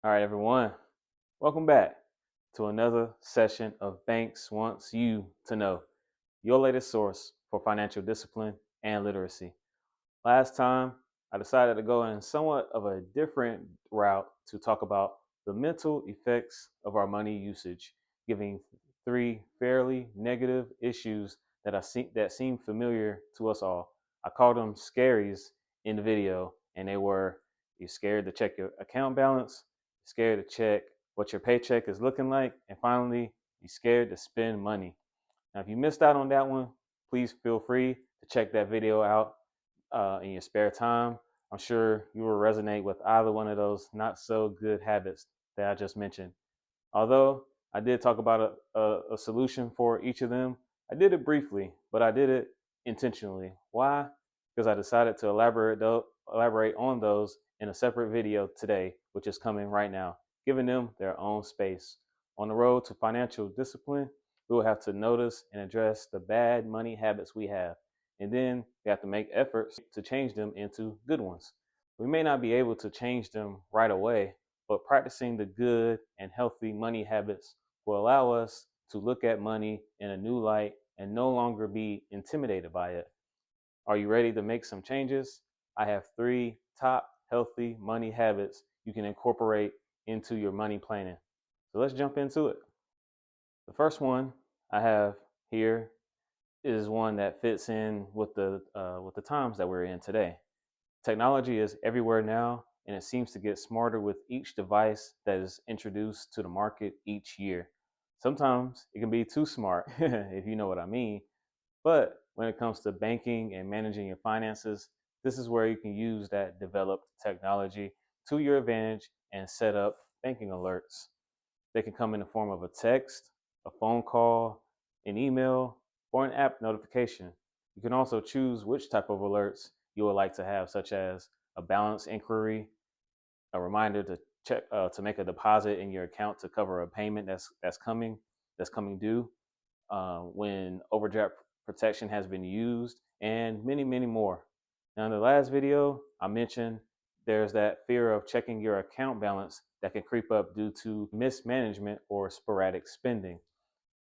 All right, everyone, welcome back to another session of Banks Wants You to Know, your latest source for financial discipline and literacy. Last time, I decided to go in somewhat of a different route to talk about the mental effects of our money usage, giving three fairly negative issues that seem familiar to us all. I called them scaries in the video, and they were: you're scared to check your account balance, you're scared to check what your paycheck is looking like, and finally, you're scared to spend money. Now, if you missed out on that one, please feel free to check that video out in your spare time. I'm sure you will resonate with either one of those not so good habits that I just mentioned. Although I did talk about a solution for each of them, I did it briefly, but I did it intentionally. Why? Because I decided to elaborate on those in a separate video today, which is coming right now, giving them their own space. On the road to financial discipline, we will have to notice and address the bad money habits we have, and then we have to make efforts to change them into good ones. We may not be able to change them right away, but practicing the good and healthy money habits will allow us to look at money in a new light and no longer be intimidated by it. Are you ready to make some changes? I have three top healthy money habits you can incorporate into your money planning. So let's jump into it. The first one I have here is one that fits in with the times that we're in today. Technology is everywhere now, and it seems to get smarter with each device that is introduced to the market each year. Sometimes it can be too smart, if you know what I mean. But when it comes to banking and managing your finances, this is where you can use that developed technology to your advantage and set up banking alerts. They can come in the form of a text, a phone call, an email, or an app notification. You can also choose which type of alerts you would like to have, such as a balance inquiry, a reminder to check to make a deposit in your account to cover a payment that's coming due, when overdraft protection has been used, and many more. Now, in the last video, I mentioned there's that fear of checking your account balance that can creep up due to mismanagement or sporadic spending.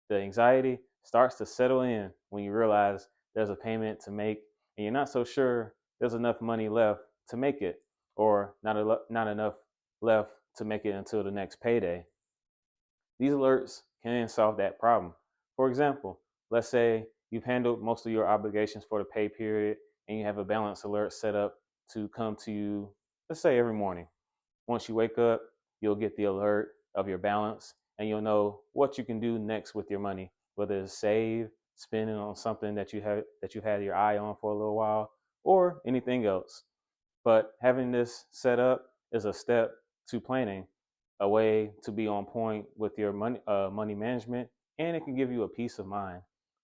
The anxiety starts to settle in when you realize there's a payment to make and you're not so sure there's enough money left to make it, or not enough left to make it until the next payday. These alerts can solve that problem. For example, let's say you've handled most of your obligations for the pay period and you have a balance alert set up to come to you, let's say every morning. Once you wake up, you'll get the alert of your balance and you'll know what you can do next with your money, whether it's save, spending on something that you had your eye on for a little while, or anything else. But having this set up is a step to planning, a way to be on point with your money management, and it can give you a peace of mind.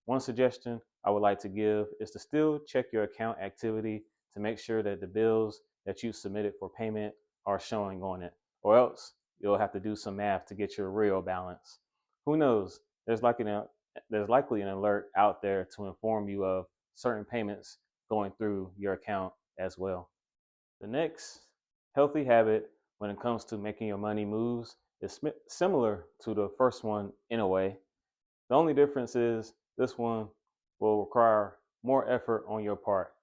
One suggestion I would like to give is to still check your account activity to make sure that the bills that you submitted for payment are showing on it, or else you'll have to do some math to get your real balance. Who knows? There's likely an alert out there to inform you of certain payments going through your account as well. The next healthy habit when it comes to making your money moves is similar to the first one in a way. The only difference is this one will require more effort on your part.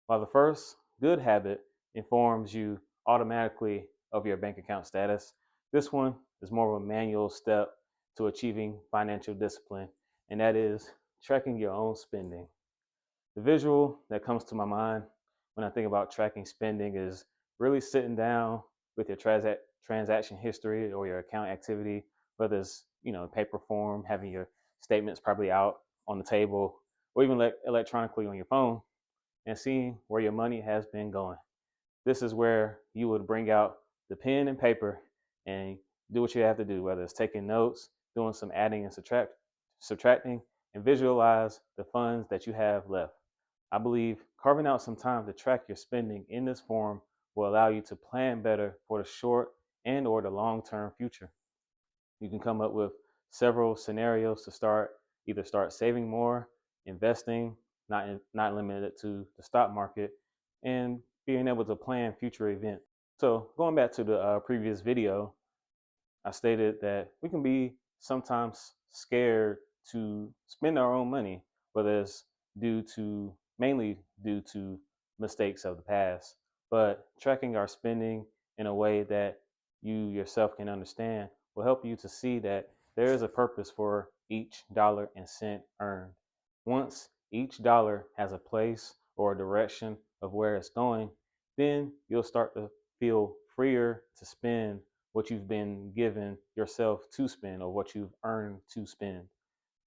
While the first good habit informs you automatically of your bank account status, this one is more of a manual step to achieving financial discipline, and that is tracking your own spending. The visual that comes to my mind when I think about tracking spending is really sitting down with your transaction history or your account activity, whether it's paper form, having your statements probably out on the table, or even electronically on your phone, and seeing where your money has been going. This is where you would bring out the pen and paper and do what you have to do, whether it's taking notes, doing some adding and subtracting, and visualize the funds that you have left. I believe carving out some time to track your spending in this form will allow you to plan better for the short and or the long-term future. You can come up with several scenarios to start saving more, investing, not limited to the stock market, and being able to plan future events. So going back to the previous video, I stated that we can be sometimes scared to spend our own money, whether it's mainly due to mistakes of the past. But tracking our spending in a way that you yourself can understand will help you to see that there is a purpose for each dollar and cent earned. Once each dollar has a place or a direction of where it's going, then you'll start to feel freer to spend what you've been given yourself to spend or what you've earned to spend.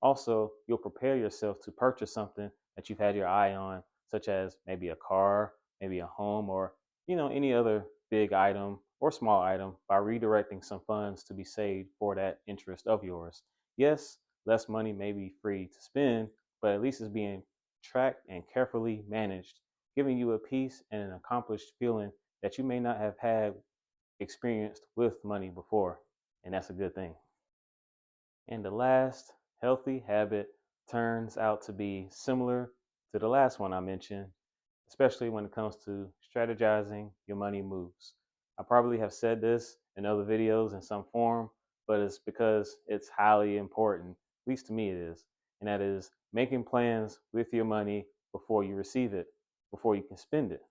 Also, you'll prepare yourself to purchase something that you've had your eye on, such as maybe a car, maybe a home, or any other big item or small item by redirecting some funds to be saved for that interest of yours. Yes, less money may be free to spend, but at least it's being tracked and carefully managed, giving you a peace and an accomplished feeling that you may not have had experienced with money before, and that's a good thing. And the last healthy habit turns out to be similar to the last one I mentioned, especially when it comes to strategizing your money moves. I probably have said this in other videos in some form, but it's because it's highly important, at least to me it is, and that is making plans with your money before you receive it, before you can spend it.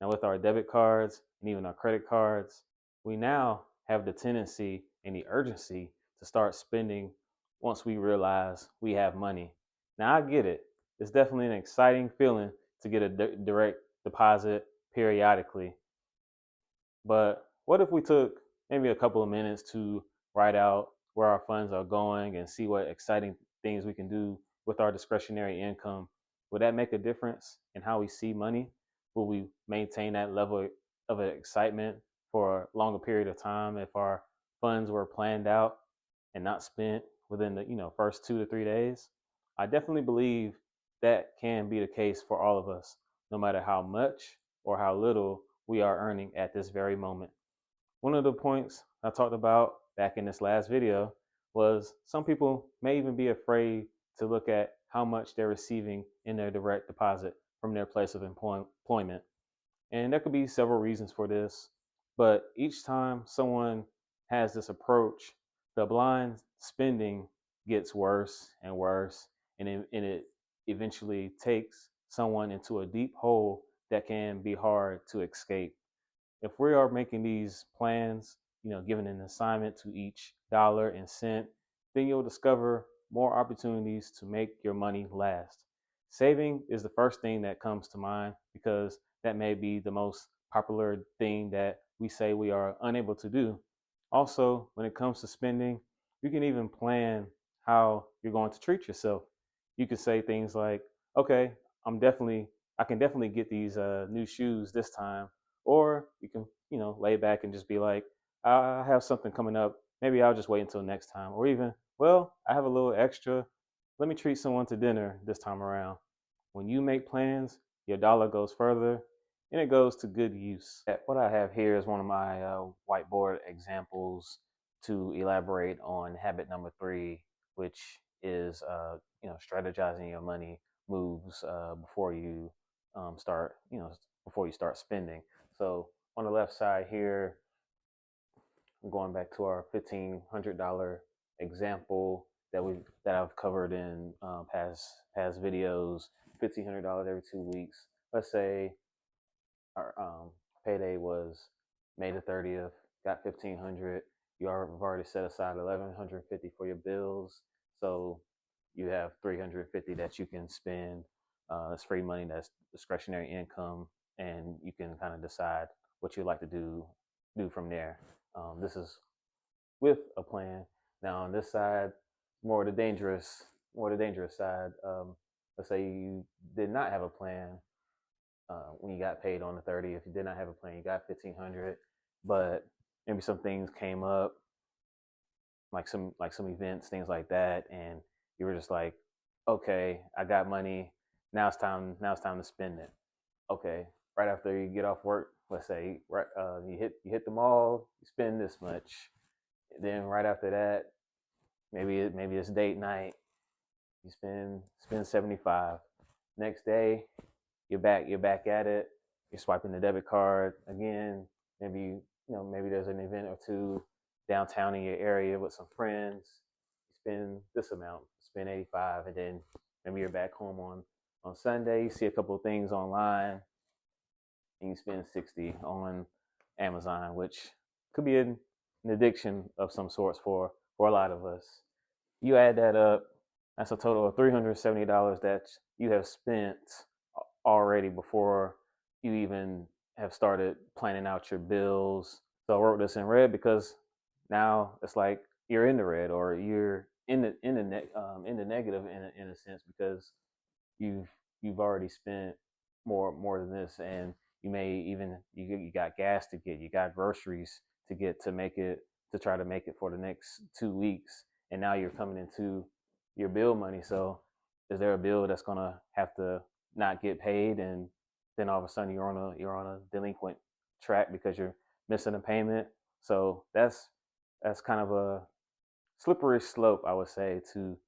Now, with our debit cards and even our credit cards, we now have the tendency and the urgency to start spending once we realize we have money. Now, I get it. It's definitely an exciting feeling to get a direct deposit periodically. But what if we took maybe a couple of minutes to write out where our funds are going and see what exciting things we can do with our discretionary income? Would that make a difference in how we see money? Will we maintain that level of excitement for a longer period of time if our funds were planned out and not spent within the first 2 to 3 days? I definitely believe that can be the case for all of us, no matter how much or how little we are earning at this very moment. One of the points I talked about back in this last video was some people may even be afraid to look at how much they're receiving in their direct deposit from their place of employment. And there could be several reasons for this, but each time someone has this approach, the blind spending gets worse and worse, and it eventually takes someone into a deep hole that can be hard to escape. If we are making these plans, giving an assignment to each dollar and cent, then you'll discover more opportunities to make your money last. Saving is the first thing that comes to mind because that may be the most popular thing that we say we are unable to do. Also, when it comes to spending, you can even plan how you're going to treat yourself. You could say things like, okay, I can definitely get these new shoes this time, or you can, lay back and just be like, I have something coming up. Maybe I'll just wait until next time. Or even, well, I have a little extra. Let me treat someone to dinner this time around. When you make plans, your dollar goes further and it goes to good use. What I have here is one of my whiteboard examples to elaborate on habit number 3, which is, strategizing your money moves before you start spending. So on the left side here, I'm going back to our $1,500 example that I've covered in past videos. $1,500 every 2 weeks. Let's say our payday was May the 30th. Got 1,500. You have already set aside 1,150 for your bills, so you have 350 that you can spend. That's free money. That's discretionary income, and you can kind of decide what you'd like to do from there. This is with a plan. Now on this side, more the dangerous side. Let's say you did not have a plan when you got paid on the 30th. If you did not have a plan, you got 1,500, but maybe some things came up, like some events, things like that, and you were just like, okay, I got money. Now it's time. Now it's time to spend it. Okay, right after you get off work, let's say, right, you hit the mall, you spend this much. Then right after that, maybe it's date night, you spend 75. Next day, you're back at it. You're swiping the debit card again. maybe there's an event or two downtown in your area with some friends. You spend this amount, spend 85, and then maybe you're back home on Sunday. You see a couple of things online, and you spend 60 on Amazon, which could be an addiction of some sorts for a lot of us. You add that up, that's a total of $370 that you have spent already before you even have started planning out your bills. So I wrote this in red because now it's like you're in the red, or you're in the negative in a sense, because you've you've already spent more than this, and you may even you got gas to get, you got groceries to get to try to make it for the next 2 weeks, and now you're coming into your bill money. So is there a bill that's gonna have to not get paid, and then all of a sudden you're on a delinquent track because you're missing a payment? So that's kind of a slippery slope, I would say, to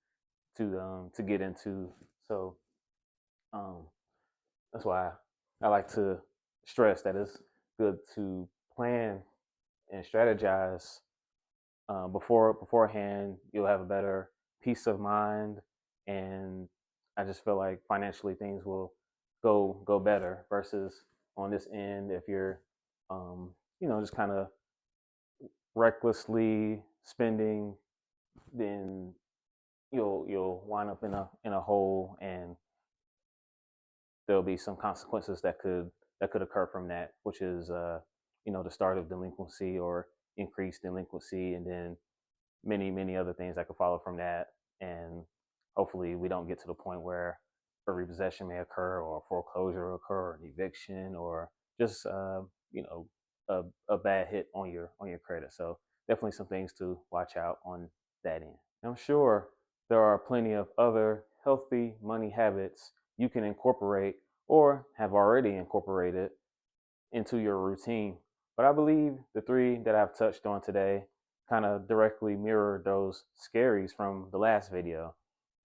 get into. So um, that's why I like to stress that it's good to plan and strategize beforehand. You'll have a better peace of mind, and I just feel like financially things will go better versus on this end if you're just kind of recklessly spending, then you'll wind up in a hole, and there'll be some consequences that could occur from that, which is the start of delinquency or increased delinquency, and then many other things that could follow from that. And hopefully we don't get to the point where a repossession may occur, or foreclosure occur, or an eviction, or just you know a bad hit on your credit. So definitely some things to watch out on that end. I'm sure there are plenty of other healthy money habits you can incorporate or have already incorporated into your routine. But I believe the three that I've touched on today kind of directly mirror those scaries from the last video.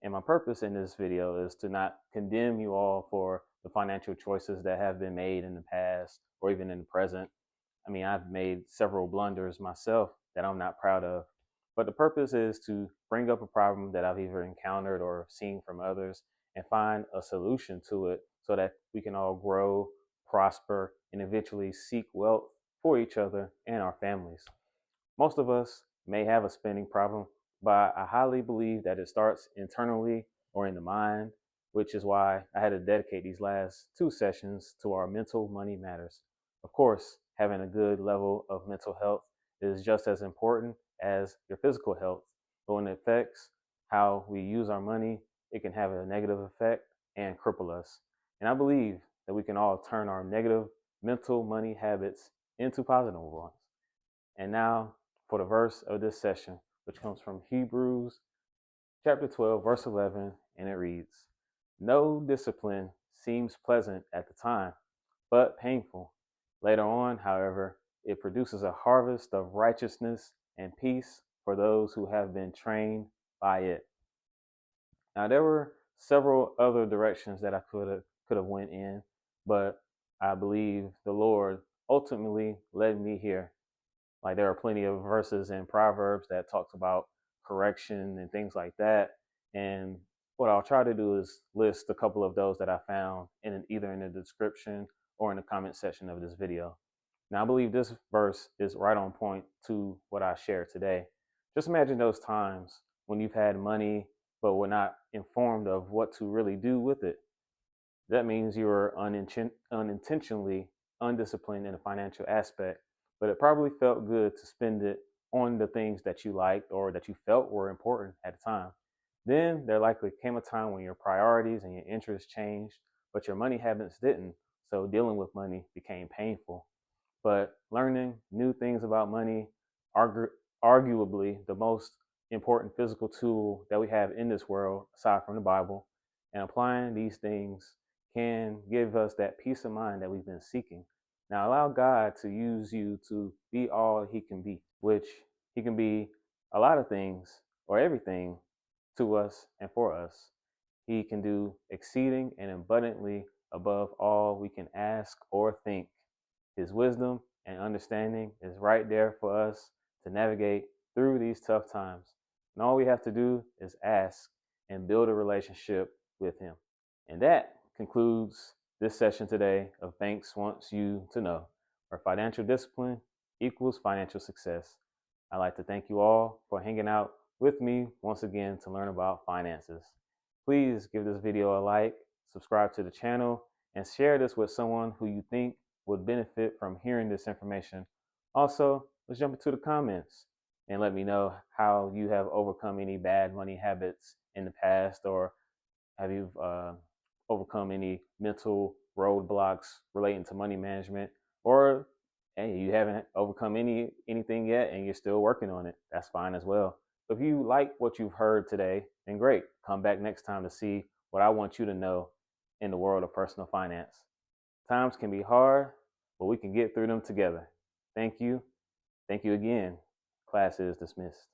And my purpose in this video is to not condemn you all for the financial choices that have been made in the past or even in the present. I mean, I've made several blunders myself that I'm not proud of. But the purpose is to bring up a problem that I've either encountered or seen from others and find a solution to it so that we can all grow, prosper, and eventually seek wealth for each other and our families. Most of us may have a spending problem, but I highly believe that it starts internally or in the mind, which is why I had to dedicate these last two sessions to our mental money matters. Of course, having a good level of mental health is just as important as your physical health. But when it affects how we use our money, it can have a negative effect and cripple us. And I believe that we can all turn our negative mental money habits into positive ones. And now for the verse of this session, which comes from Hebrews chapter 12, verse 11, and it reads, "No discipline seems pleasant at the time, but painful. Later on, however, it produces a harvest of righteousness and peace for those who have been trained by it." Now there were several other directions that I could have went in, but I believe the Lord ultimately led me here. Like there are plenty of verses in Proverbs that talks about correction and things like that. And what I'll try to do is list a couple of those that I found either in the description or in the comment section of this video. Now I believe this verse is right on point to what I shared today. Just imagine those times when you've had money but were not informed of what to really do with it. That means you were unintentionally undisciplined in a financial aspect, but it probably felt good to spend it on the things that you liked or that you felt were important at the time. Then there likely came a time when your priorities and your interests changed, but your money habits didn't. So dealing with money became painful. But learning new things about money, argu- arguably the most important physical tool that we have in this world, aside from the Bible, and applying these things can give us that peace of mind that we've been seeking. Now, allow God to use you to be all He can be, which He can be a lot of things or everything to us and for us. He can do exceeding and abundantly above all we can ask or think. His wisdom and understanding is right there for us to navigate through these tough times. And all we have to do is ask and build a relationship with Him. And that concludes this session today of Banks Wants You to Know, where financial discipline equals financial success. I'd like to thank you all for hanging out with me once again to learn about finances. Please give this video a like, subscribe to the channel, and share this with someone who you think would benefit from hearing this information. Also, let's jump into the comments and let me know how you have overcome any bad money habits in the past, or have you overcome any mental roadblocks relating to money management, or hey, you haven't overcome anything yet and you're still working on it. That's fine as well. If you like what you've heard today, then great. Come back next time to see what I want you to know in the world of personal finance. Times can be hard, but we can get through them together. Thank you. Thank you again. Class is dismissed.